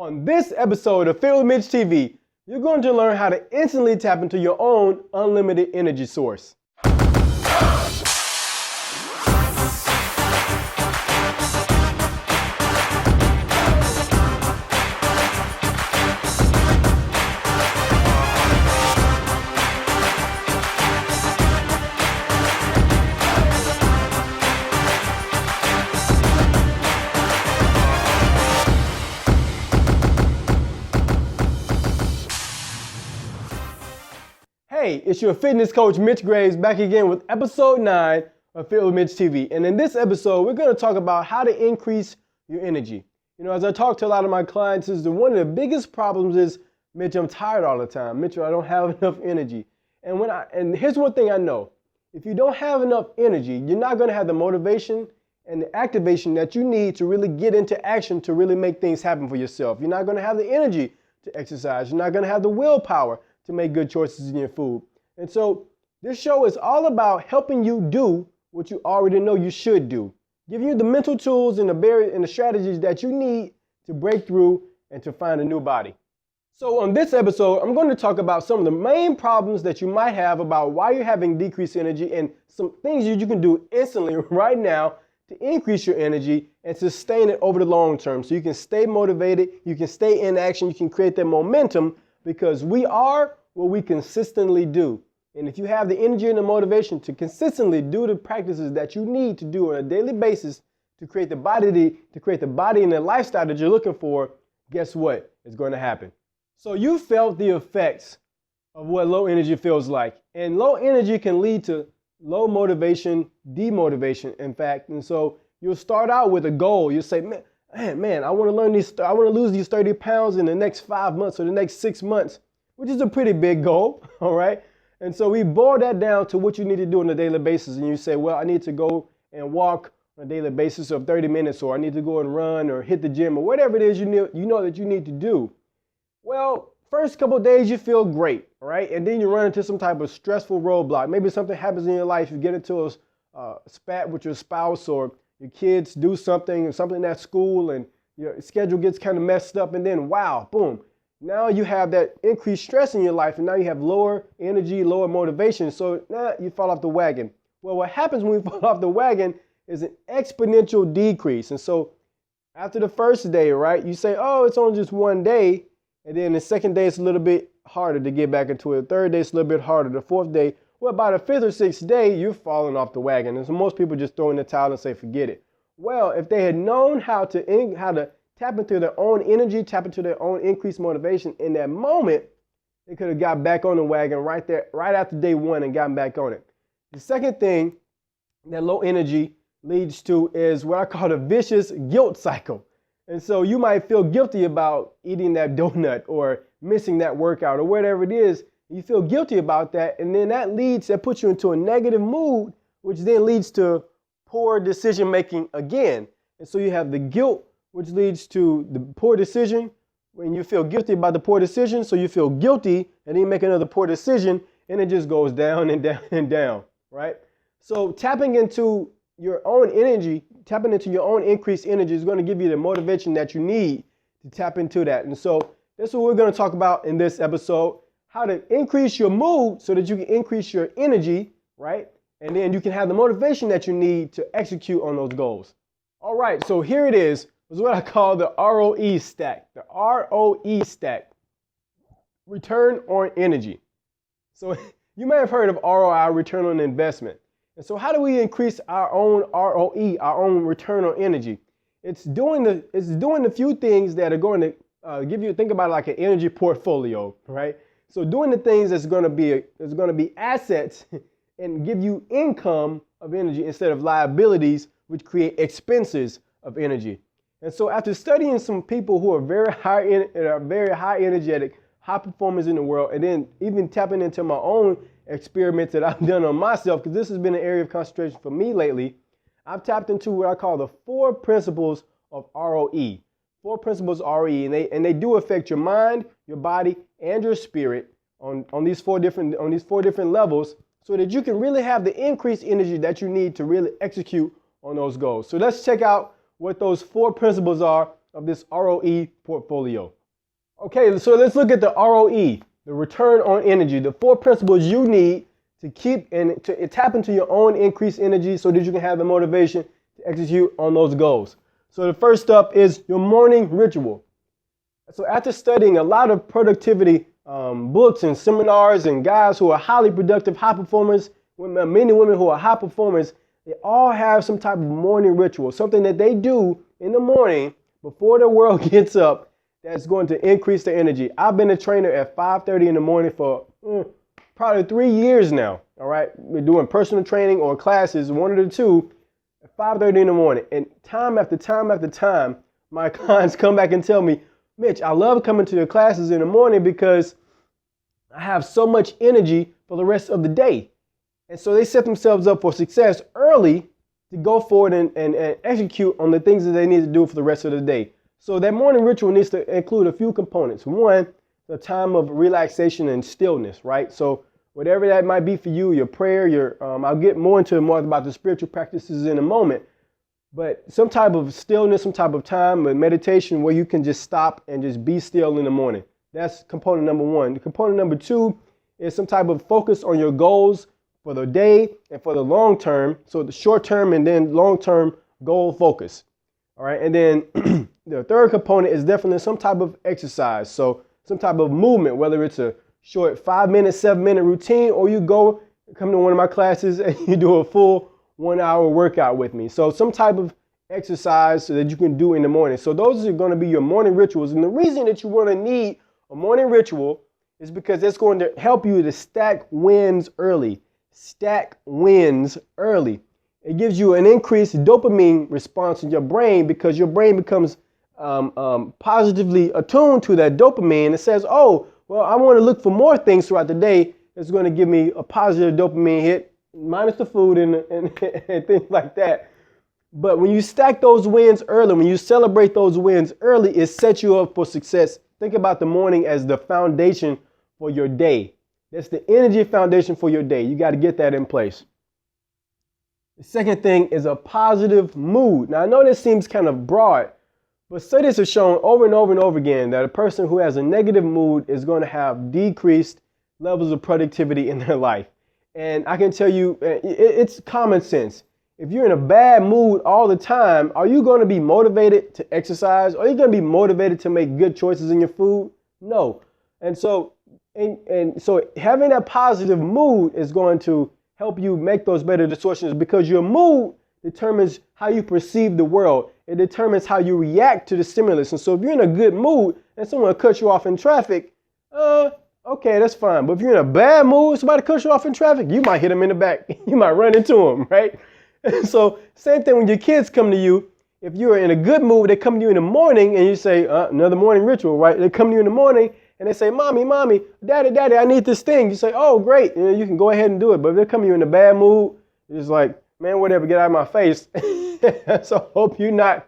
On this episode of Fit with Mitch TV, you're going to learn how to instantly tap into your own unlimited energy source. Hey, it's your fitness coach, Mitch Graves, back again with episode 9 of Fit with Mitch TV. And in this episode, we're going to talk about how to increase your energy. You know, as I talk to a lot of my clients, one of the biggest problems is, Mitch, I'm tired all the time. Mitch, I don't have enough energy. And here's one thing I know. If you don't have enough energy, you're not going to have the motivation and the activation that you need to really get into action to really make things happen for yourself. You're not going to have the energy to exercise. You're not going to have the willpower to make good choices in your food. And so this show is all about helping you do what you already know you should do, giving you the mental tools and the strategies that you need to break through and to find a new body. So on this episode, I'm going to talk about some of the main problems that you might have about why you're having decreased energy and some things you can do instantly right now to increase your energy and sustain it over the long term so you can stay motivated, you can stay in action, you can create that momentum, because we are what we consistently do. And if you have the energy and the motivation to consistently do the practices that you need to do on a daily basis to create the body and the lifestyle that you're looking for, guess what? It's going to happen. So you felt the effects of what low energy feels like. And low energy can lead to low motivation, demotivation, in fact. And so you'll start out with a goal. You'll say, man, I want to lose these 30 pounds in the next 5 months or the next 6 months, which is a pretty big goal, all right? And so we boil that down to what you need to do on a daily basis. And you say, well, I need to go and walk on a daily basis of 30 minutes, or I need to go and run or hit the gym or whatever it is you know that you need to do. Well, first couple of days you feel great, all right? And then you run into some type of stressful roadblock. Maybe something happens in your life. You get into a spat with your spouse, or your kids do something at school, and your schedule gets kind of messed up, and then wow, boom. Now you have that increased stress in your life, and now you have lower energy, lower motivation, so now you fall off the wagon. Well, what happens when we fall off the wagon is an exponential decrease. And so after the first day, right, you say, oh, it's only just one day, and then the second day it's a little bit harder to get back into it. The third day it's a little bit harder. The fourth day, well, by the fifth or sixth day, you're falling off the wagon. And so most people just throw in the towel and say, forget it. Well, if they had known how to tap into their own energy, tap into their own increased motivation in that moment, they could have got back on the wagon right there, right after day one, and gotten back on it. The second thing that low energy leads to is what I call the vicious guilt cycle. And so you might feel guilty about eating that donut or missing that workout or whatever it is. You feel guilty about that, and then that puts you into a negative mood, which then leads to poor decision making again. And so you have the guilt, which leads to the poor decision. When you feel guilty about the poor decision, so you feel guilty, and then you make another poor decision, and it just goes down and down and down, right? So tapping into your own energy, tapping into your own increased energy is going to give you the motivation that you need to tap into that. And so that's what we're going to talk about in this episode. How to increase your mood so that you can increase your energy, right? And then you can have the motivation that you need to execute on those goals. All right, so here it is. This is what I call the ROE Stack. The ROE Stack, return on energy. So you may have heard of ROI, return on investment. And so how do we increase our own ROE, our own return on energy? It's doing the few things that are going to give you, think about it like an energy portfolio, right? So doing the things that's going to be assets and give you income of energy instead of liabilities, which create expenses of energy. And so after studying some people who are very high energetic, high performers in the world, and then even tapping into my own experiments that I've done on myself, because this has been an area of concentration for me lately, I've tapped into what I call the 4 principles of ROE. 4 principles of ROE, and they do affect your mind, your body, and your spirit on these four different levels, so that you can really have the increased energy that you need to really execute on those goals. So let's check out what those 4 principles are of this ROE portfolio. Okay, so let's look at the ROE, the return on energy, the 4 principles you need to keep and to tap into your own increased energy so that you can have the motivation to execute on those goals. So the first up is your morning ritual. So after studying a lot of productivity books and seminars and guys who are highly productive, high performers, men and women who are high performers, they all have some type of morning ritual, something that they do in the morning before the world gets up that's going to increase their energy. I've been a trainer at 5:30 in the morning for probably 3 years now. All right, we're doing personal training or classes, one of the two, at 5:30 in the morning. And time after time after time, my clients come back and tell me, Mitch, I love coming to your classes in the morning because I have so much energy for the rest of the day. And so they set themselves up for success early to go forward and execute on the things that they need to do for the rest of the day. So that morning ritual needs to include a few components. One, the time of relaxation and stillness, right? So whatever that might be for you, your prayer, I'll get more about the spiritual practices in a moment. But some type of stillness, some type of time, a meditation where you can just stop and just be still in the morning. That's component number one. Component number two is some type of focus on your goals for the day and for the long term. So the short term and then long term goal focus. All right. And then the third component is definitely some type of exercise. So some type of movement, whether it's a short 5-minute, 7-minute routine, or you come to one of my classes and you do a full 1-hour workout with me. So some type of exercise so that you can do in the morning. So those are going to be your morning rituals. And the reason that you want to need a morning ritual is because it's going to help you to stack wins early. Stack wins early. It gives you an increased dopamine response in your brain because your brain becomes positively attuned to that dopamine. It says, oh, well, I want to look for more things throughout the day. It's going to give me a positive dopamine hit, minus the food and things like that. But when you stack those wins early, when you celebrate those wins early, it sets you up for success. Think about the morning as the foundation for your day. That's the energy foundation for your day. You got to get that in place. The second thing is a positive mood. Now, I know this seems kind of broad, but studies have shown over and over and over again that a person who has a negative mood is going to have decreased levels of productivity in their life. And I can tell you, it's common sense. If you're in a bad mood all the time, are you going to be motivated to exercise? Are you going to be motivated to make good choices in your food? No. And so having that positive mood is going to help you make those better decisions because your mood determines how you perceive the world. It determines how you react to the stimulus. And so if you're in a good mood and someone cuts you off in traffic, okay, that's fine. But if you're in a bad mood, somebody cuts you off in traffic, you might hit them in the back. You might run into them, right? And so same thing when your kids come to you. If you're in a good mood, they come to you in the morning and you say, another morning ritual, right? They come to you in the morning and they say, mommy, daddy, I need this thing. You say, oh, great. You can go ahead and do it. But if they come to you in a bad mood, it's like, man, whatever, get out of my face. So hope you're not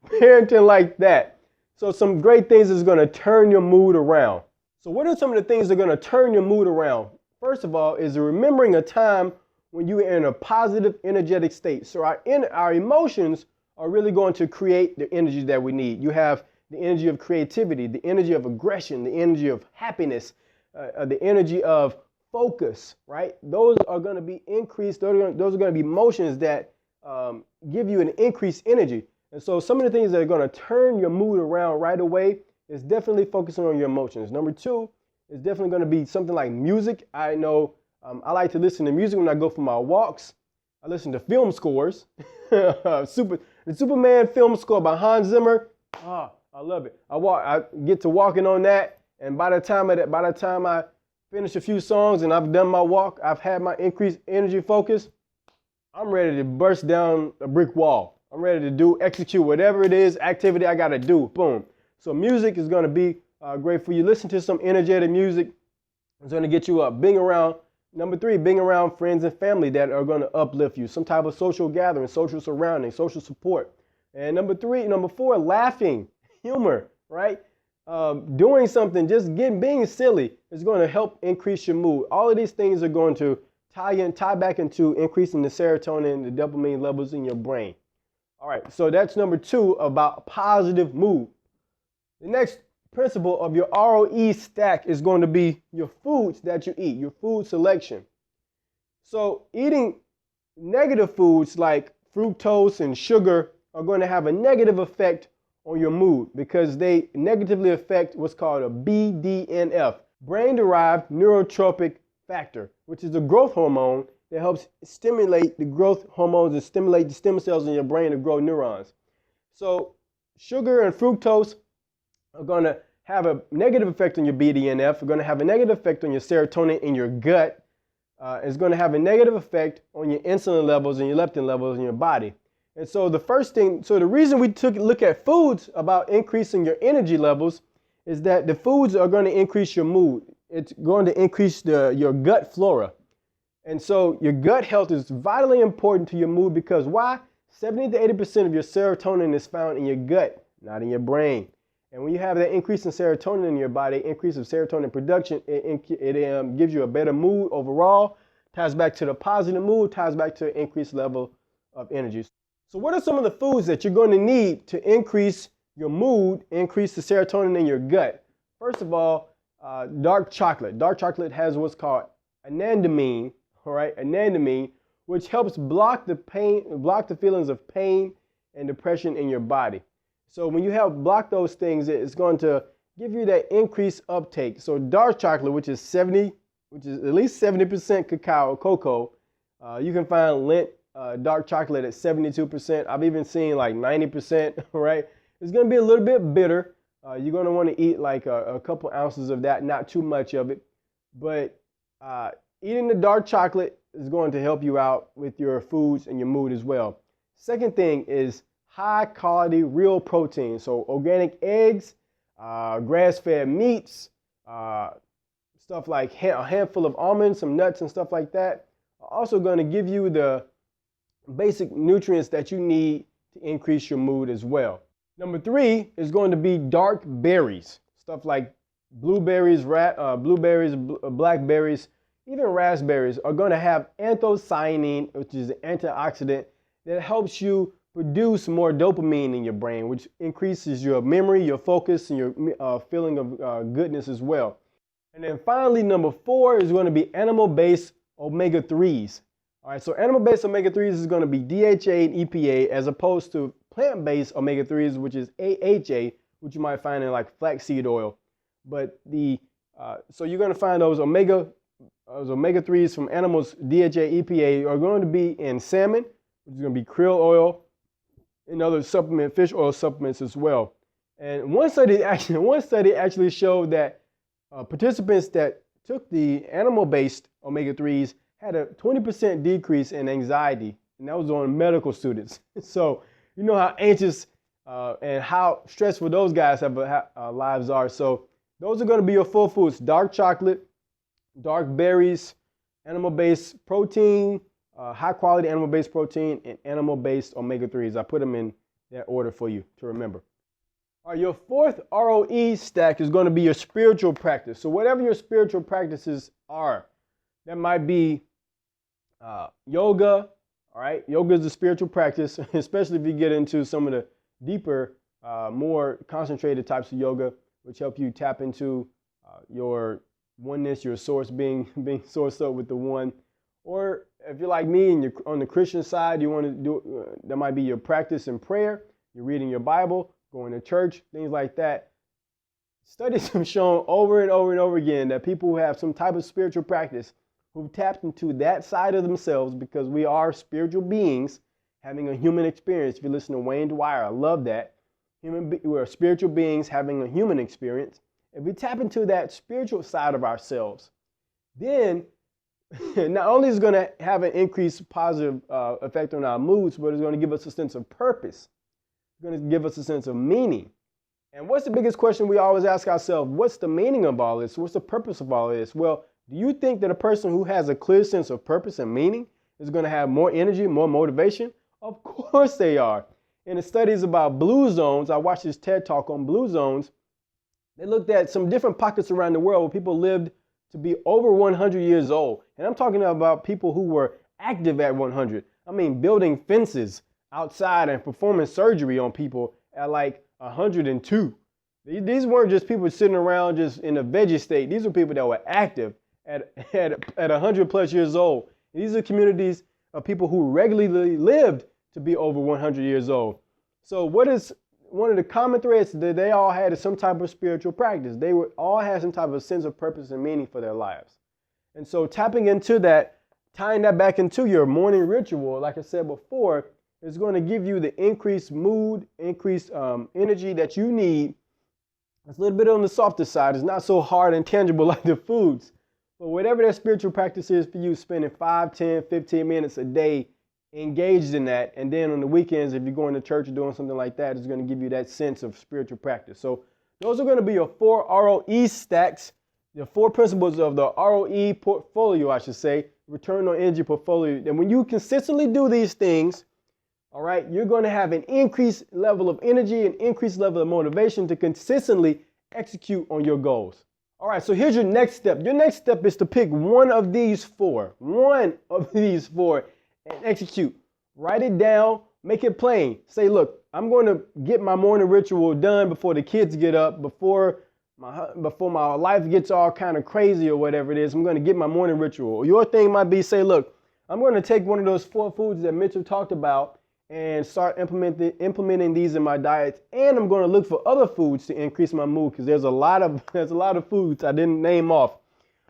parenting like that. So some great things is going to turn your mood around. So what are some of the things that are going to turn your mood around? First of all is remembering a time when you were in a positive, energetic state. So our emotions are really going to create the energy that we need. You have the energy of creativity, the energy of aggression, the energy of happiness, the energy of focus, right? Those are going to be increased. Those are going to be emotions that give you an increased energy. And so some of the things that are going to turn your mood around right away is definitely focusing on your emotions. Number two is definitely going to be something like music. I know I like to listen to music when I go for my walks. I listen to film scores. The Superman film score by Hans Zimmer. I love it. I get to walking on that, and by the time I finish a few songs and I've done my walk, I've had my increased energy focus, I'm ready to burst down a brick wall. I'm ready to execute whatever it is, activity I got to do. Boom. So music is going to be great for you. Listen to some energetic music. It's going to get you up. Number three, being around friends and family that are going to uplift you. Some type of social gathering, social surrounding, social support. And number four, laughing, humor, right? Doing something, being silly is going to help increase your mood. All of these things are going to tie back into increasing the serotonin, the dopamine levels in your brain. All right, so that's number 2 about positive mood. The next principle of your ROE stack is going to be your foods that you eat, your food selection. So eating negative foods like fructose and sugar are going to have a negative effect on your mood because they negatively affect what's called a BDNF, brain-derived neurotrophic factor, which is a growth hormone that helps stimulate the growth hormones and stimulate the stem cells in your brain to grow neurons. So sugar and fructose are going to have a negative effect on your BDNF, are going to have a negative effect on your serotonin in your gut. It's going to have a negative effect on your insulin levels and your leptin levels in your body. And so the reason we took a look at foods about increasing your energy levels is that the foods are going to increase your mood. It's going to increase your gut flora. And so your gut health is vitally important to your mood because why? 70 to 80% of your serotonin is found in your gut, not in your brain. And when you have that increase in serotonin in your body, increase of serotonin production, it gives you a better mood overall, ties back to the positive mood, ties back to an increased level of energy. So what are some of the foods that you're going to need to increase your mood, increase the serotonin in your gut? First of all, dark chocolate. Dark chocolate has what's called anandamine, all right, anandamine, which helps block the feelings of pain and depression in your body. So when you help block those things, it's going to give you that increased uptake. So dark chocolate, which is at least 70% cocoa, you can find Lindt dark chocolate at 72%. I've even seen like 90%, right? It's going to be a little bit bitter. You're going to want to eat like a couple ounces of that, not too much of it. But eating the dark chocolate is going to help you out with your foods and your mood as well. Second thing is high quality real protein. So organic eggs, grass-fed meats, stuff like a handful of almonds, some nuts and stuff like that are also going to give you the basic nutrients that you need to increase your mood as well. Number 3 is going to be dark berries, stuff like blueberries, blackberries, even raspberries are going to have anthocyanin, which is an antioxidant that helps you produce more dopamine in your brain, which increases your memory, your focus, and your feeling of goodness as well. And then finally, number 4 is going to be animal-based omega-3s. All right, so animal-based omega-3s is going to be DHA and EPA as opposed to plant-based omega-3s, which is AHA, which you might find in like flaxseed oil. But so you're going to find those omega-3s from animals, DHA, EPA, are going to be in salmon, which is going to be krill oil, and other fish oil supplements as well. And one study actually showed that participants that took the animal-based omega-3s had a 20% decrease in anxiety, and that was on medical students. So you know how anxious and how stressful those guys lives are. So those are going to be your full foods: dark chocolate, dark berries, animal-based protein, high-quality animal-based protein, and animal-based omega-3s. I put them in that order for you to remember. All right, your 4th ROE stack is going to be your spiritual practice. So whatever your spiritual practices are, that might be yoga. All right, yoga is a spiritual practice, especially if you get into some of the deeper, more concentrated types of yoga, which help you tap into your oneness, your source being sourced up with the one. Or if you're like me and you're on the Christian side, you want to do that might be your practice in prayer. You're reading your Bible, going to church, things like that. Studies have shown over and over and over again that people who have some type of spiritual practice, who've tapped into that side of themselves, because we are spiritual beings having a human experience. If you listen to Wayne Dwyer, I love that. We're spiritual beings having a human experience. If we tap into that spiritual side of ourselves, then not only is it going to have an increased positive effect on our moods, but it's going to give us a sense of purpose. It's going to give us a sense of meaning. And what's the biggest question we always ask ourselves? What's the meaning of all this? What's the purpose of all of this? Well, do you think that a person who has a clear sense of purpose and meaning is going to have more energy, more motivation? Of course they are. In the studies about blue zones, I watched this TED Talk on blue zones. They looked at some different pockets around the world where people lived to be over 100 years old. And I'm talking about people who were active at 100. I mean, building fences, outside and performing surgery on people at like 102. These weren't just people sitting around just in a veggie state. These were people that were active at 100 plus years old. These are communities of people who regularly lived to be over 100 years old. So what is one of the common threads that they all had is some type of spiritual practice. They would all have some type of sense of purpose and meaning for their lives. And so tapping into that, tying that back into your morning ritual, like I said before, is going to give you the increased mood, increased energy that you need. It's a little bit on the softer side. It's not so hard and tangible like the foods. But whatever that spiritual practice is for you, spending 5, 10, 15 minutes a day engaged in that. And then on the weekends, if you're going to church or doing something like that, it's going to give you that sense of spiritual practice. So those are going to be your 4 ROE stacks, the 4 principles of the ROE portfolio, I should say, return on energy portfolio. And when you consistently do these things, all right, you're going to have an increased level of energy, an increased level of motivation to consistently execute on your goals. All right, so here's your next step. Your next step is to pick one of these 4, and execute. Write it down, make it plain. Say, look, I'm going to get my morning ritual done before the kids get up, before my life gets all kind of crazy or whatever it is. I'm going to get my morning ritual. Your thing might be, say, look, I'm going to take one of those 4 foods that Mitchell talked about and start implementing these in my diet. And I'm going to look for other foods to increase my mood, because there's a lot of foods I didn't name off.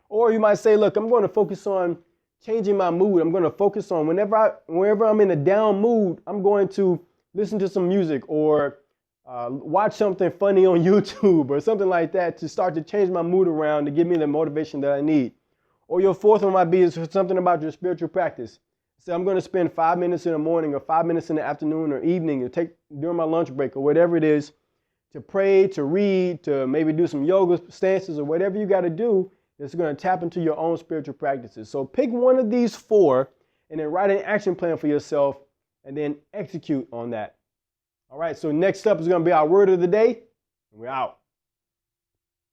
Or you might say, look, I'm going to focus on changing my mood. I'm going to focus on whenever I'm in a down mood, I'm going to listen to some music or watch something funny on YouTube or something like that to start to change my mood around to give me the motivation that I need. Or your 4th one might be is something about your spiritual practice. So I'm going to spend 5 minutes in the morning or 5 minutes in the afternoon or evening or take during my lunch break or whatever it is to pray, to read, to maybe do some yoga stances or whatever you got to do. It's going to tap into your own spiritual practices. So pick one of these 4 and then write an action plan for yourself and then execute on that. All right, so next up is going to be our word of the day. We're out.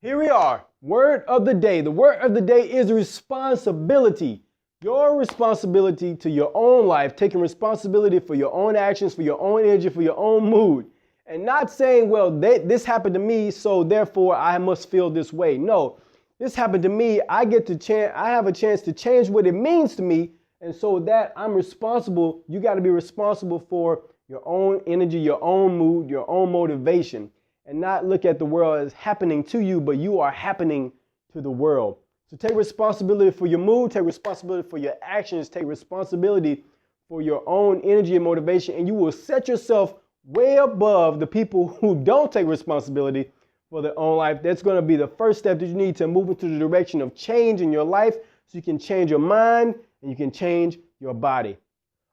Here we are. Word of the day. The word of the day is responsibility. Your responsibility to your own life, taking responsibility for your own actions, for your own energy, for your own mood. And not saying, well, this happened to me, so therefore I must feel this way. No. This happened to me. I have a chance to change what it means to me. And so that I'm responsible. You got to be responsible for your own energy, your own mood, your own motivation, and not look at the world as happening to you, but you are happening to the world. So take responsibility for your mood, take responsibility for your actions, take responsibility for your own energy and motivation, and you will set yourself way above the people who don't take responsibility for their own life. That's going to be the first step that you need to move into the direction of change in your life so you can change your mind and you can change your body.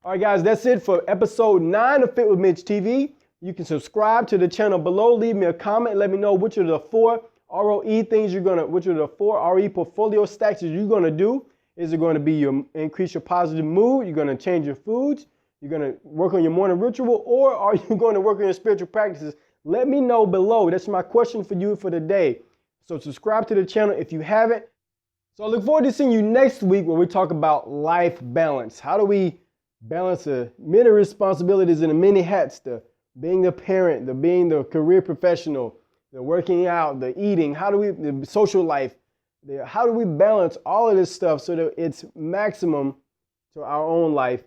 All right, guys, that's it for episode 9 of Fit with Mitch TV. You can subscribe to the channel below. Leave me a comment. Let me know which are the 4 ROE things which are the 4 RE portfolio stacks that you're going to do. Is it going to be increase your positive mood? You're going to change your foods? You're going to work on your morning ritual? Or are you going to work on your spiritual practices? Let me know below. That's my question for you for the day. So subscribe to the channel if you haven't. So I look forward to seeing you next week when we talk about life balance. How do we balance the many responsibilities and the many hats, the being the parent, the being the career professional, the working out, the eating, the social life, how do we balance all of this stuff so that it's maximum to our own life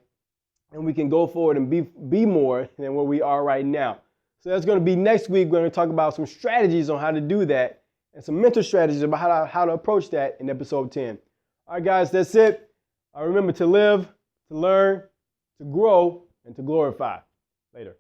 and we can go forward and be more than what we are right now. So that's going to be next week. We're going to talk about some strategies on how to do that and some mental strategies about how to approach that in episode 10. All right, guys, that's it. Remember to live, to learn, to grow, and to glorify. Later.